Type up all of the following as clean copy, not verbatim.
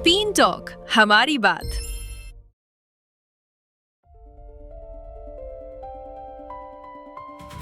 Teen Talk, Hamari Baat.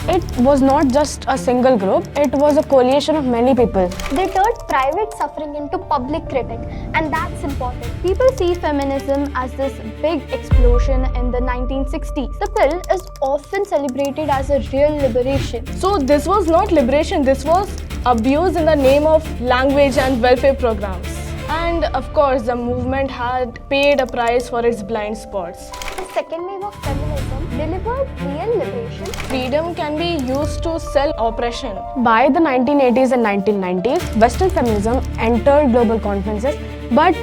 It was not just a single group, it was a coalition of many people. They turned private suffering into public critic, and that's important. People see feminism as this big explosion in the 1960s. The pill is often celebrated as a real liberation. So this was not liberation, this was abuse in the name of language and welfare programs. And of course, the movement had paid a price for its blind spots. The second wave of feminism delivered real liberation. Freedom can be used to sell oppression. By the 1980s and 1990s, Western feminism entered global conferences, but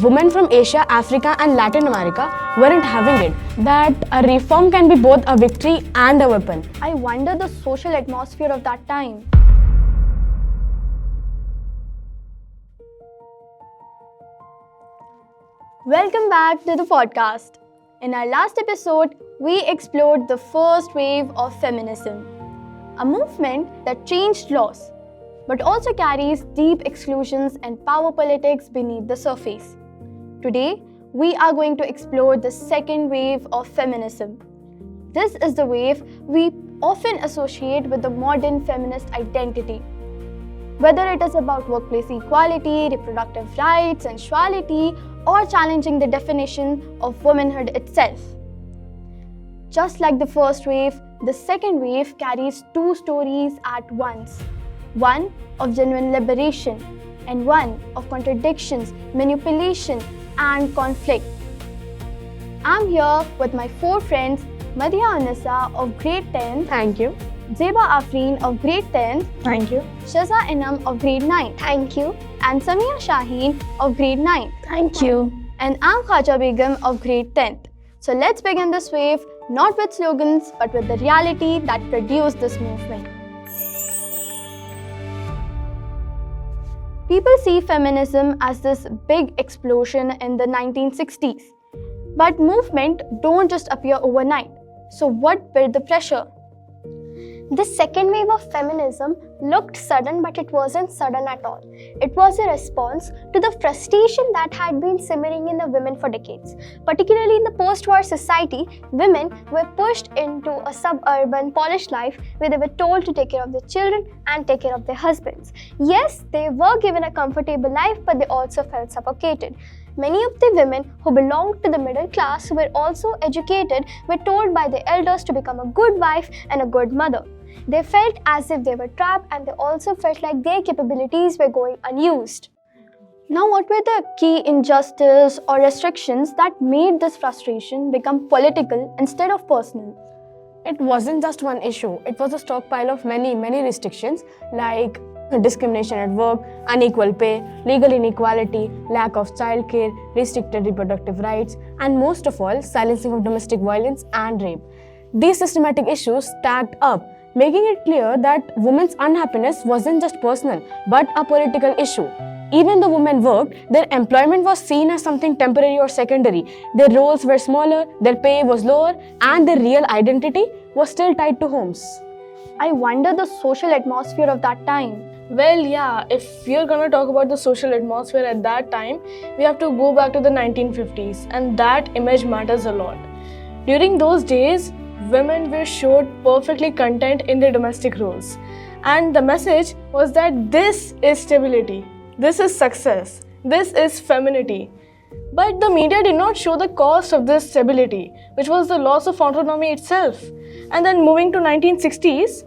women from Asia, Africa and Latin America weren't having it. That a reform can be both a victory and a weapon. I wonder the social atmosphere of that time. Welcome back to the podcast. In our last episode, we explored the first wave of feminism, a movement that changed laws, but also carries deep exclusions and power politics beneath the surface. Today, we are going to explore the second wave of feminism. This is the wave we often associate with the modern feminist identity. Whether it is about workplace equality, reproductive rights, sensuality, or challenging the definition of womanhood itself. Just like the first wave, the second wave carries two stories at once. One of genuine liberation and one of contradictions, manipulation and conflict. I'm here with my four friends, Madhya Anissa of grade 10. Thank you. Zeba Afreen of grade 10. Thank you. Shaza Inam of grade 9. Thank you. And Samia Shaheen of grade 9. Thank you. And I'm Khaja Begum of grade 10th. So let's begin this wave not with slogans but with the reality that produced this movement. People see feminism as this big explosion in the 1960s. But movements don't just appear overnight. So what built the pressure? The second wave of feminism looked sudden, but it wasn't sudden at all. It was a response to the frustration that had been simmering in the women for decades. Particularly in the post-war society, women were pushed into a suburban, polished life where they were told to take care of their children and take care of their husbands. Yes, they were given a comfortable life, but they also felt suffocated. Many of the women who belonged to the middle class who were also educated were told by their elders to become a good wife and a good mother. They felt as if they were trapped, and they also felt like their capabilities were going unused. Now, what were the key injustices or restrictions that made this frustration become political instead of personal? It wasn't just one issue, it was a stockpile of many restrictions like discrimination at work, unequal pay, legal inequality, lack of childcare, restricted reproductive rights, and most of all, silencing of domestic violence and rape. These systematic issues stacked up, making it clear that women's unhappiness wasn't just personal, but a political issue. Even though women worked, their employment was seen as something temporary or secondary. Their roles were smaller, their pay was lower, and their real identity was still tied to homes. I wonder the social atmosphere of that time. Well, yeah, if we're gonna talk about the social atmosphere at that time, we have to go back to the 1950s, and that image matters a lot. During those days, women were showed perfectly content in their domestic roles. And the message was that this is stability, this is success, this is femininity. But the media did not show the cost of this stability, which was the loss of autonomy itself. And then moving to 1960s,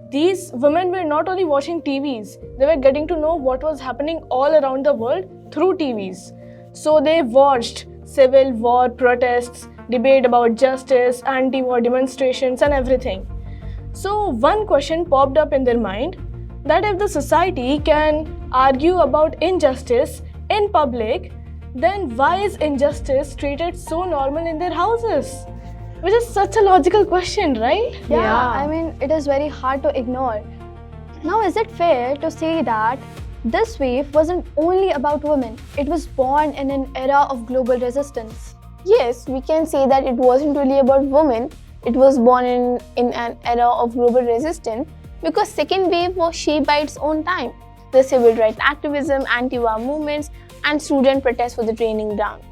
these women were not only watching TVs, they were getting to know what was happening all around the world through TVs. So they watched civil war protests, debate about justice, anti-war demonstrations and everything. So one question popped up in their mind, that if the society can argue about injustice in public, then why is injustice treated so normal in their houses? Which is such a logical question, right? Yeah, I mean, it is very hard to ignore. Now, is it fair to say that this wave wasn't only about women? It was born in an era of global resistance. Yes, we can say that it wasn't really about women. It was born in an era of global resistance because second wave was shaped by its own time. The civil rights activism, anti-war movements, and student protests were the training ground.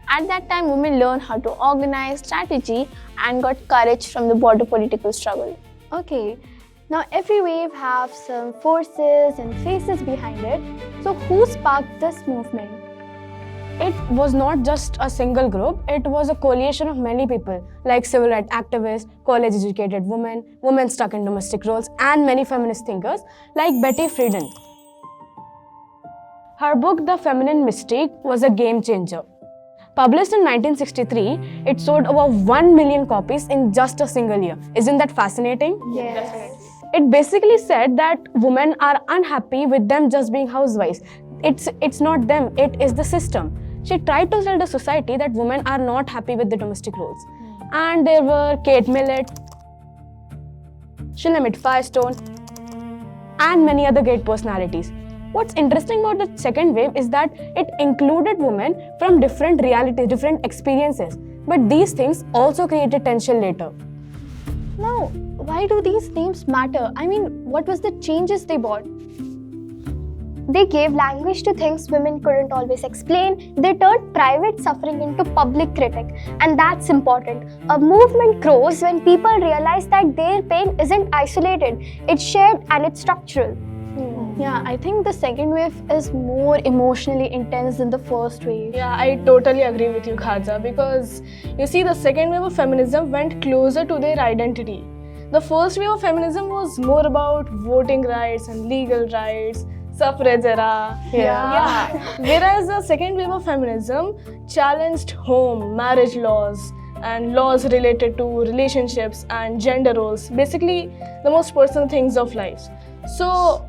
At that time, women learned how to organize, strategy, and got courage from the border political struggle. Okay, now every wave have some forces and faces behind it. So who sparked this movement? It was not just a single group, it was a coalition of many people like civil rights activists, college-educated women, women stuck in domestic roles, and many feminist thinkers like Betty Friedan. Her book, The Feminine Mystique, was a game changer. Published in 1963, it sold over 1 million copies in just a single year. Isn't that fascinating? Yes. It basically said that women are unhappy with them just being housewives. It's not them, it is the system. She tried to tell the society that women are not happy with the domestic roles. And there were Kate Millett, Shulamit Firestone, and many other great personalities. What's interesting about the second wave is that it included women from different realities, different experiences. But these things also created tension later. Now, why do these names matter? I mean, what was the changes they brought? They gave language to things women couldn't always explain. They turned private suffering into public critic. And that's important. A movement grows when people realize that their pain isn't isolated. It's shared and it's structural. Yeah, I think the second wave is more emotionally intense than the first wave. Yeah, I totally agree with you, Khaja, because you see, the second wave of feminism went closer to their identity. The first wave of feminism was more about voting rights and legal rights, suffrage era. Yeah. Whereas the second wave of feminism challenged home, marriage laws, and laws related to relationships and gender roles, basically the most personal things of life. So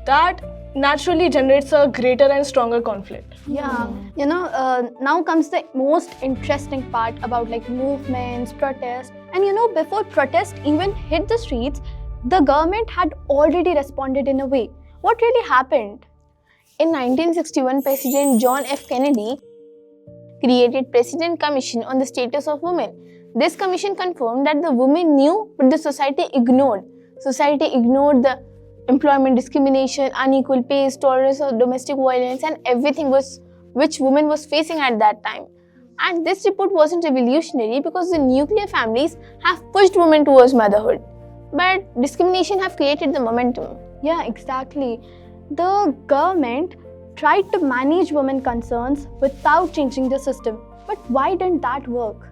that naturally generates a greater and stronger conflict. Yeah, now comes the most interesting part about like movements, protests. And before protests even hit the streets, the government had already responded in a way. What really happened? In 1961, President John F. Kennedy created President Commission on the Status of Women. This commission confirmed that the women knew but the society ignored. Society ignored the employment discrimination, unequal pay, tolerance of domestic violence, and everything which women was facing at that time. And this report wasn't revolutionary because the nuclear families have pushed women towards motherhood. But discrimination have created the momentum. Yeah, exactly. The government tried to manage women concerns without changing the system. But why didn't that work?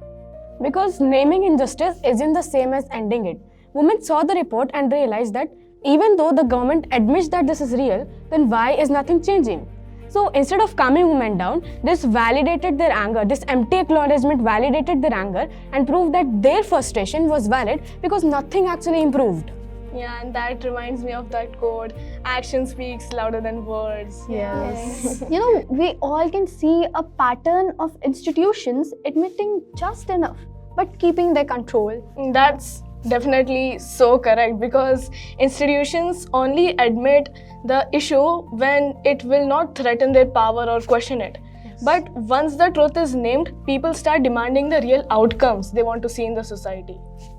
Because naming injustice isn't the same as ending it. Women saw the report and realized that even though the government admits that this is real, then why is nothing changing? So instead of calming women down, this validated their anger. This empty acknowledgement validated their anger and proved that their frustration was valid because nothing actually improved. Yeah, and that reminds me of that quote, action speaks louder than words. Yes. We all can see a pattern of institutions admitting just enough, but keeping their control. That's definitely so correct, because institutions only admit the issue when it will not threaten their power or question it. Yes. But once the truth is named, people start demanding the real outcomes they want to see in the society.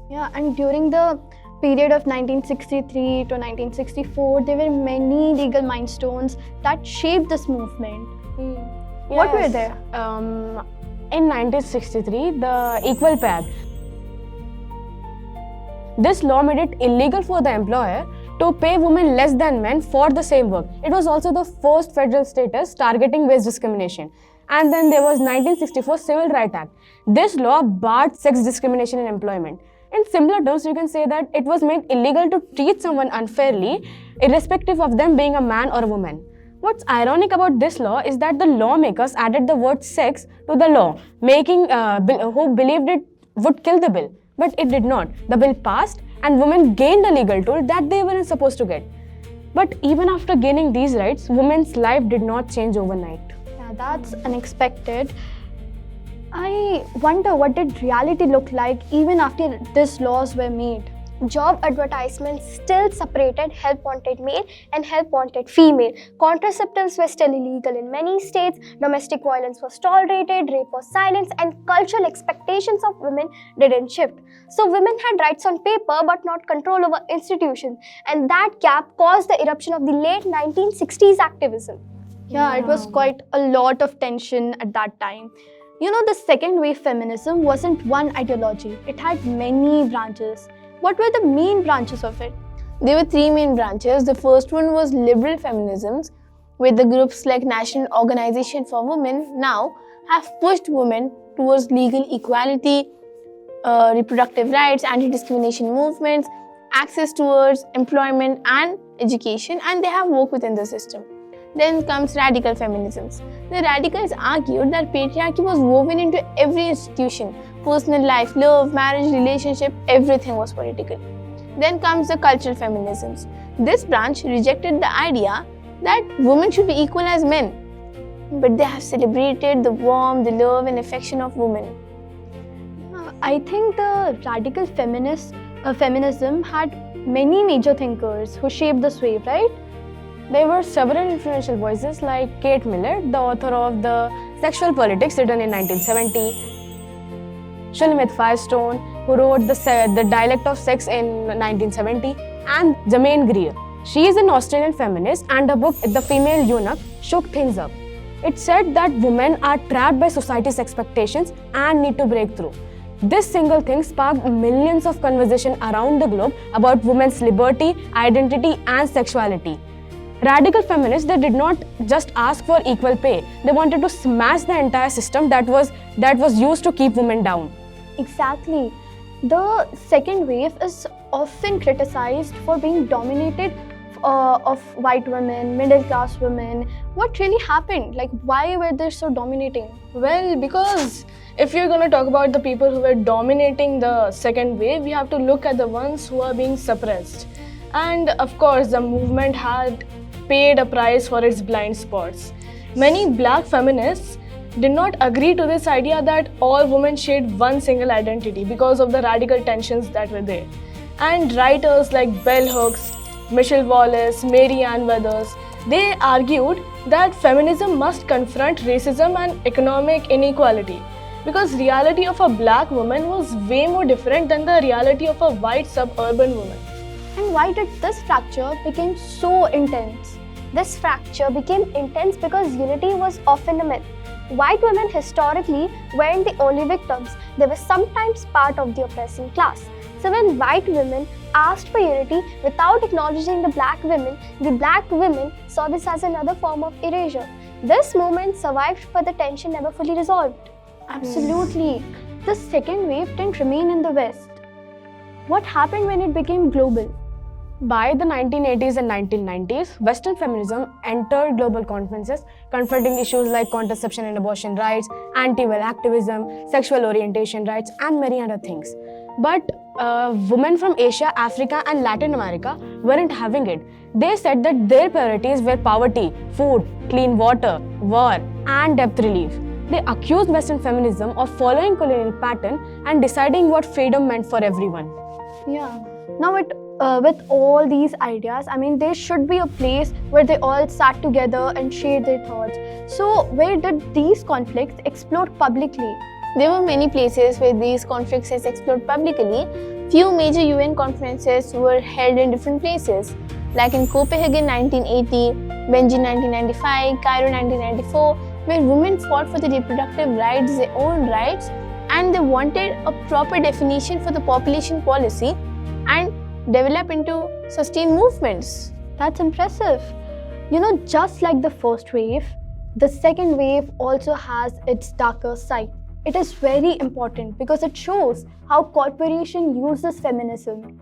Yeah, and during the period of 1963 to 1964, there were many legal milestones that shaped this movement. What were they? In 1963, the Equal Pay Act. This law made it illegal for the employer to pay women less than men for the same work. It was also the first federal status targeting wage discrimination. And then there was 1964 Civil Rights Act. This law barred sex discrimination in employment. In similar terms, you can say that it was made illegal to treat someone unfairly, irrespective of them being a man or a woman. What's ironic about this law is that the lawmakers added the word sex to the law, making who believed it would kill the bill. But it did not. The bill passed and women gained a legal tool that they weren't supposed to get. But even after gaining these rights, women's life did not change overnight. Yeah, that's unexpected. I wonder, what did reality look like even after these laws were made? Job advertisements still separated help wanted male and help wanted female. Contraceptives were still illegal in many states. Domestic violence was tolerated, rape was silenced, and cultural expectations of women didn't shift. So women had rights on paper but not control over institutions. And that gap caused the eruption of the late 1960s activism. Yeah, it was quite a lot of tension at that time. You know, the second wave feminism wasn't one ideology, it had many branches. What were the main branches of it? There were three main branches. The first one was liberal feminisms, where the groups like National Organization for Women now have pushed women towards legal equality, reproductive rights, anti-discrimination movements, access towards employment and education, and they have worked within the system. Then comes radical feminisms. The radicals argued that patriarchy was woven into every institution. Personal life, love, marriage, relationship, everything was political. Then comes the cultural feminisms. This branch rejected the idea that women should be equal as men, but they have celebrated the warmth, the love and affection of women. I think the radical feminism had many major thinkers who shaped this wave, right? There were several influential voices like Kate Millett, the author of The Sexual Politics, written in 1970, Shulamit Firestone, who wrote the Dialect of Sex in 1970, and Germaine Greer. She is an Australian feminist, and her book The Female Eunuch shook things up. It said that women are trapped by society's expectations and need to break through. This single thing sparked millions of conversation around the globe about women's liberty, identity, and sexuality. Radical feminists, they did not just ask for equal pay. They wanted to smash the entire system that was used to keep women down. Exactly. The second wave is often criticized for being dominated of white women, middle class women. What really happened? Like, why were they so dominating? Well, because if you're going to talk about the people who were dominating the second wave, we have to look at the ones who are being suppressed. And of course, the movement had paid a price for its blind spots. Many black feminists did not agree to this idea that all women shared one single identity because of the radical tensions that were there. And writers like Bell Hooks, Michelle Wallace, Mary Ann Weathers, they argued that feminism must confront racism and economic inequality, because reality of a black woman was way more different than the reality of a white suburban woman. And why did this fracture become so intense? This fracture became intense because unity was often a myth. White women historically weren't the only victims. They were sometimes part of the oppressing class. So when white women asked for unity without acknowledging the black women saw this as another form of erasure. This movement survived, but the tension never fully resolved. Absolutely. The second wave didn't remain in the West. What happened when it became global? By the 1980s and 1990s, Western feminism entered global conferences confronting issues like contraception and abortion rights, anti-well activism, sexual orientation rights, and many other things. But women from Asia, Africa, and Latin America weren't having it. They said that their priorities were poverty, food, clean water, war, and debt relief. They accused Western feminism of following colonial pattern and deciding what freedom meant for everyone. Yeah. Now with all these ideas, I mean, there should be a place where they all sat together and shared their thoughts. So where did these conflicts explode publicly? There were many places where these conflicts has explored publicly. Few major UN conferences were held in different places, like in Copenhagen 1980, Beijing 1995, Cairo 1994, where women fought for the reproductive rights, their own rights, and they wanted a proper definition for the population policy and develop into sustained movements. That's impressive. You know, just like the first wave, the second wave also has its darker side. It is very important because it shows how corporation uses feminism.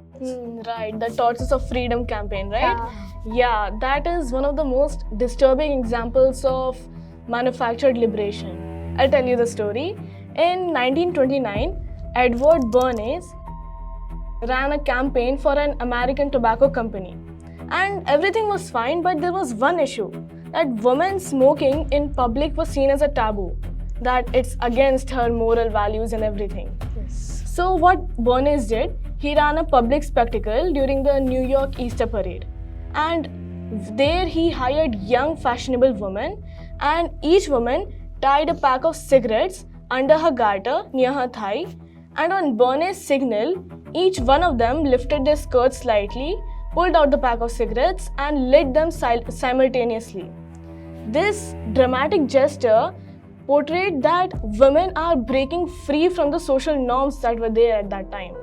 Right, the Torches of Freedom campaign, right? Yeah, that is one of the most disturbing examples of manufactured liberation. I'll tell you the story. In 1929, Edward Bernays ran a campaign for an American tobacco company. And everything was fine, but there was one issue, that women smoking in public was seen as a taboo, that it's against her moral values and everything. Yes. So what Bernays did, he ran a public spectacle during the New York Easter Parade. And there he hired young fashionable women, and each woman tied a pack of cigarettes under her garter near her thigh, and on Bernays' signal, each one of them lifted their skirts slightly, pulled out the pack of cigarettes and lit them simultaneously. This dramatic gesture portrayed that women are breaking free from the social norms that were there at that time.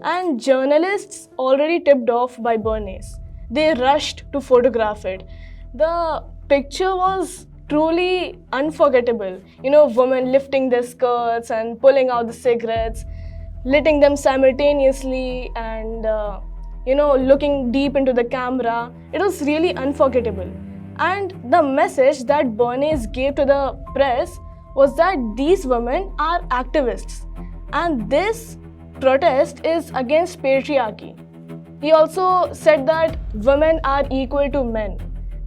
And journalists already tipped off by Bernays. They rushed to photograph it. The picture was truly unforgettable. Women lifting their skirts and pulling out the cigarettes, lighting them simultaneously, and looking deep into the camera. It was really unforgettable. And the message that Bernays gave to the press was that these women are activists, and this protest is against patriarchy. He also said that women are equal to men,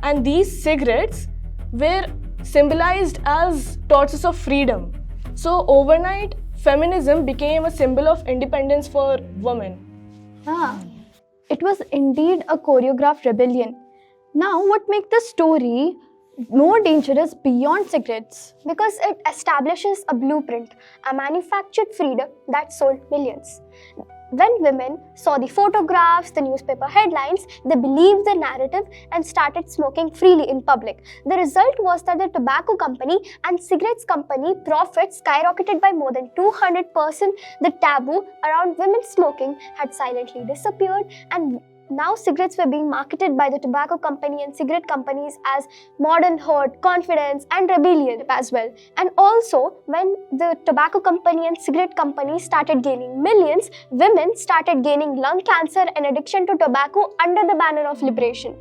and these cigarettes were symbolized as torches of freedom. So overnight, feminism became a symbol of independence for women. It was indeed a choreographed rebellion. Now, what makes the story more dangerous beyond cigarettes? Because it establishes a blueprint, a manufactured freedom that sold millions. When women saw the photographs, the newspaper headlines, they believed the narrative and started smoking freely in public. The result was that the tobacco company and cigarettes company profits skyrocketed by more than 200%. The taboo around women smoking had silently disappeared, and now cigarettes were being marketed by the tobacco company and cigarette companies as modern hood, confidence and rebellion as well. And also, when the tobacco company and cigarette company started gaining millions, women started gaining lung cancer and addiction to tobacco under the banner of liberation.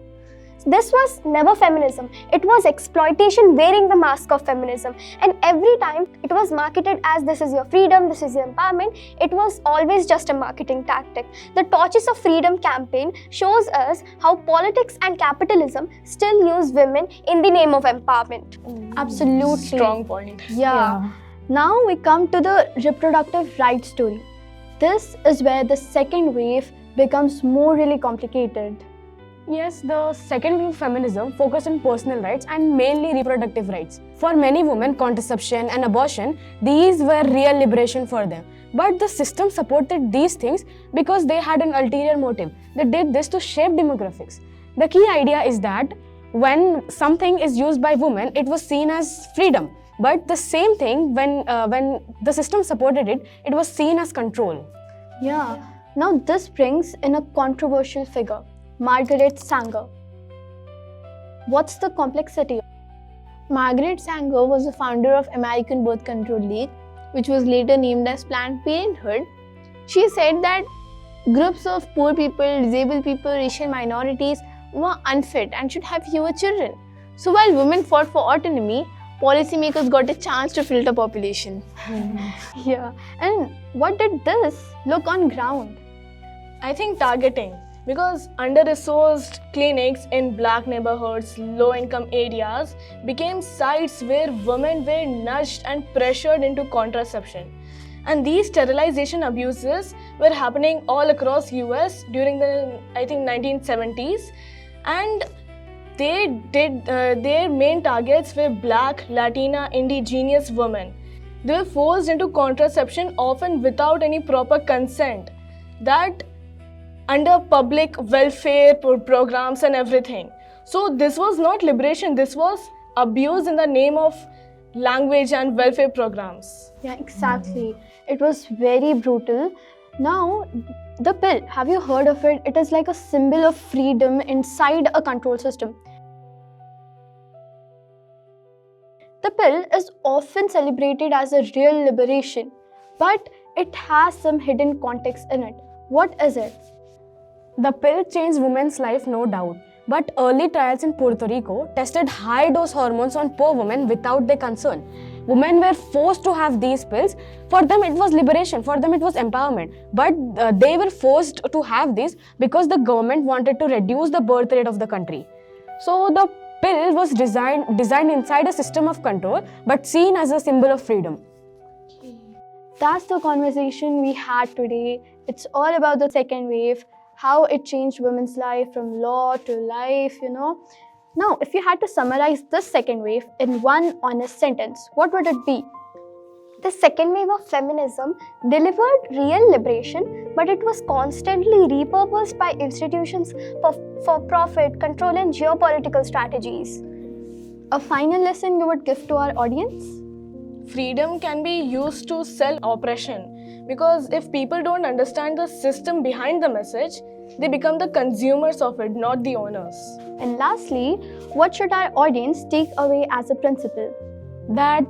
This was never feminism. It was exploitation wearing the mask of feminism. And every time it was marketed as this is your freedom, this is your empowerment, it was always just a marketing tactic. The Torches of Freedom campaign shows us how politics and capitalism still use women in the name of empowerment. Absolutely. Strong point. Yeah. Now we come to the reproductive rights story. This is where the second wave becomes more really complicated. Yes, the second wave of feminism focused on personal rights and mainly reproductive rights. For many women, contraception and abortion, these were real liberation for them. But the system supported these things because they had an ulterior motive. They did this to shape demographics. The key idea is that when something is used by women, it was seen as freedom. But the same thing, when the system supported it, it was seen as control. Yeah. Now this brings in a controversial figure, Margaret Sanger. What's the complexity? Margaret Sanger was the founder of American Birth Control League, which was later named as Planned Parenthood. She said that groups of poor people, disabled people, racial minorities were unfit and should have fewer children. So while women fought for autonomy, policymakers got a chance to filter population. Yeah. And what did this look on ground? I think targeting. Because under-resourced clinics in black neighborhoods, low-income areas became sites where women were nudged and pressured into contraception. And these sterilization abuses were happening all across US during the, 1970s. And their main targets were black, Latina, indigenous women. They were forced into contraception often without any proper consent. That under public welfare programs and everything. So this was not liberation, this was abuse in the name of language and welfare programs. Yeah, exactly. It was very brutal. Now, the pill, have you heard of it? It is like a symbol of freedom inside a control system. The pill is often celebrated as a real liberation, but it has some hidden context in it. What is it? The pill changed women's life, no doubt. But early trials in Puerto Rico tested high-dose hormones on poor women without their consent. Women were forced to have these pills. For them, it was liberation. For them, it was empowerment. But they were forced to have these because the government wanted to reduce the birth rate of the country. So the pill was designed inside a system of control but seen as a symbol of freedom. That's the conversation we had today. It's all about the second wave, how it changed women's life from law to life, Now, if you had to summarize this second wave in one honest sentence, what would it be? The second wave of feminism delivered real liberation, but it was constantly repurposed by institutions for profit, control, and geopolitical strategies. A final lesson you would give to our audience? Freedom can be used to sell oppression, because if people don't understand the system behind the message, they become the consumers of it, not the owners. And lastly, what should our audience take away as a principle? That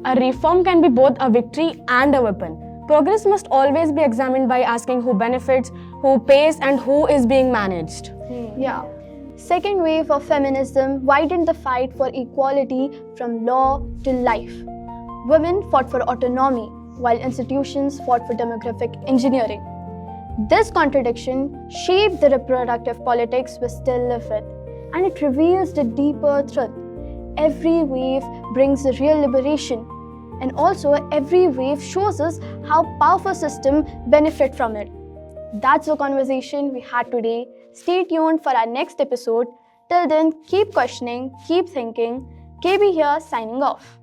a reform can be both a victory and a weapon. Progress must always be examined by asking who benefits, who pays, and who is being managed. Yeah. Second wave of feminism widened the fight for equality from law to life. Women fought for autonomy, while institutions fought for demographic engineering. This contradiction shaped the reproductive politics we still live with, and it reveals the deeper truth. Every wave brings a real liberation, and also every wave shows us how powerful systems benefit from it. That's the conversation we had today. Stay tuned for our next episode. Till then, keep questioning, keep thinking. KB here, signing off.